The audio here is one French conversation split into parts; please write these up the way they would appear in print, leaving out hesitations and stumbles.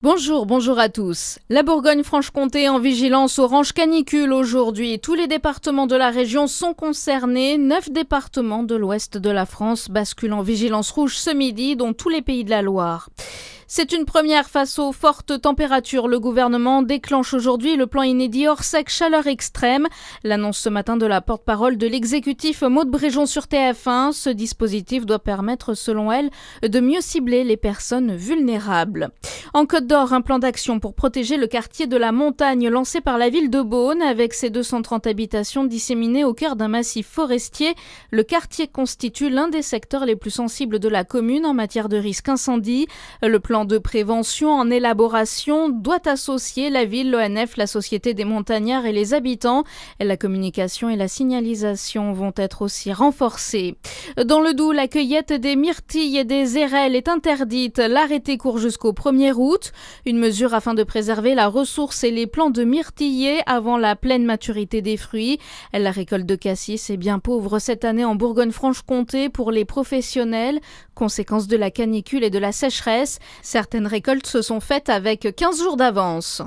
Bonjour à tous. La Bourgogne-Franche-Comté en vigilance orange canicule aujourd'hui. Tous les départements de la région sont concernés. 9 départements de l'ouest de la France basculent en vigilance rouge ce midi, dont tous les pays de la Loire. C'est une première face aux fortes températures. Le gouvernement déclenche aujourd'hui le plan inédit hors sec chaleur extrême. L'annonce ce matin de la porte-parole de l'exécutif Maude Bréjon sur TF1. Ce dispositif doit permettre, selon elle, de mieux cibler les personnes vulnérables. En Côte d'Or, un plan d'action pour protéger le quartier de la Montagne lancé par la ville de Beaune avec ses 230 habitations disséminées au cœur d'un massif forestier. Le quartier constitue l'un des secteurs les plus sensibles de la commune en matière de risque incendie. Le plan de prévention en élaboration doit associer la ville, l'ONF, la Société des montagnards et les habitants. La communication et la signalisation vont être aussi renforcées. Dans le Doubs, la cueillette des myrtilles et des érelles est interdite. L'arrêté court jusqu'au 1er août. Une mesure afin de préserver la ressource et les plants de myrtilliers avant la pleine maturité des fruits. La récolte de cassis est bien pauvre cette année en Bourgogne-Franche-Comté pour les professionnels, conséquence de la canicule et de la sécheresse. Certaines récoltes se sont faites avec 15 jours d'avance.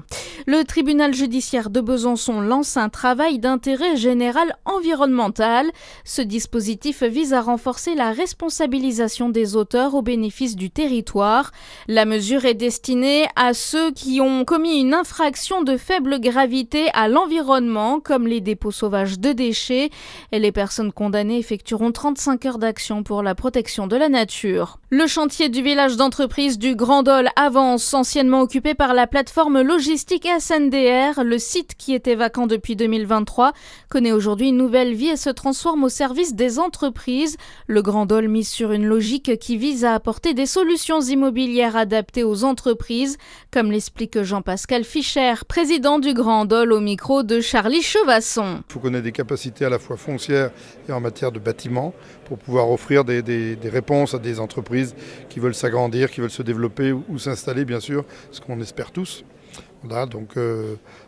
Le tribunal judiciaire de Besançon lance un travail d'intérêt général environnemental. Ce dispositif vise à renforcer la responsabilisation des auteurs au bénéfice du territoire. La mesure est destinée à ceux qui ont commis une infraction de faible gravité à l'environnement, comme les dépôts sauvages de déchets. Et les personnes condamnées effectueront 35 heures d'action pour la protection de la nature. Le chantier du village d'entreprise du Grand Dol avance, anciennement occupé par la plateforme logistique SNDR. Le site, qui était vacant depuis 2023, connaît aujourd'hui une nouvelle vie et se transforme au service des entreprises. Le Grand Dol mise sur une logique qui vise à apporter des solutions immobilières adaptées aux entreprises, comme l'explique Jean-Pascal Fischer, président du Grand Dol au micro de Charlie Chevasson. Il faut qu'on ait des capacités à la fois foncières et en matière de bâtiments pour pouvoir offrir des réponses à des entreprises qui veulent s'agrandir, qui veulent se développer ou s'installer, bien sûr, ce qu'on espère tous. Voilà, donc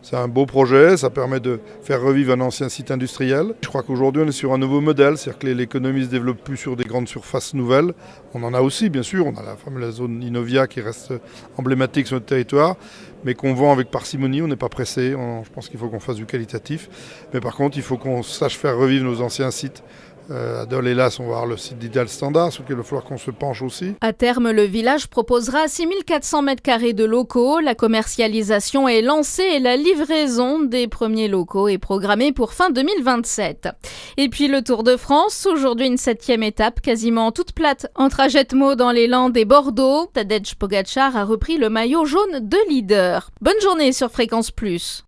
c'est un beau projet, ça permet de faire revivre un ancien site industriel. Je crois qu'aujourd'hui on est sur un nouveau modèle, c'est-à-dire que l'économie ne se développe plus sur des grandes surfaces nouvelles. On en a aussi, bien sûr, on a la fameuse zone Inovia qui reste emblématique sur notre territoire, mais qu'on vend avec parcimonie, on n'est pas pressé. Je pense qu'il faut qu'on fasse du qualitatif, mais par contre il faut qu'on sache faire revivre nos anciens sites. À Dole, hélas, on va voir le site d'Ideal Standard, sur lequel il va falloir qu'on se penche aussi. À terme, le village proposera 6400 m² de locaux. La commercialisation est lancée et la livraison des premiers locaux est programmée pour fin 2027. Et puis le Tour de France, aujourd'hui une 7e étape, quasiment toute plate, entre Ajetmo dans les Landes et Bordeaux. Tadej Pogačar a repris le maillot jaune de leader. Bonne journée sur Fréquence Plus.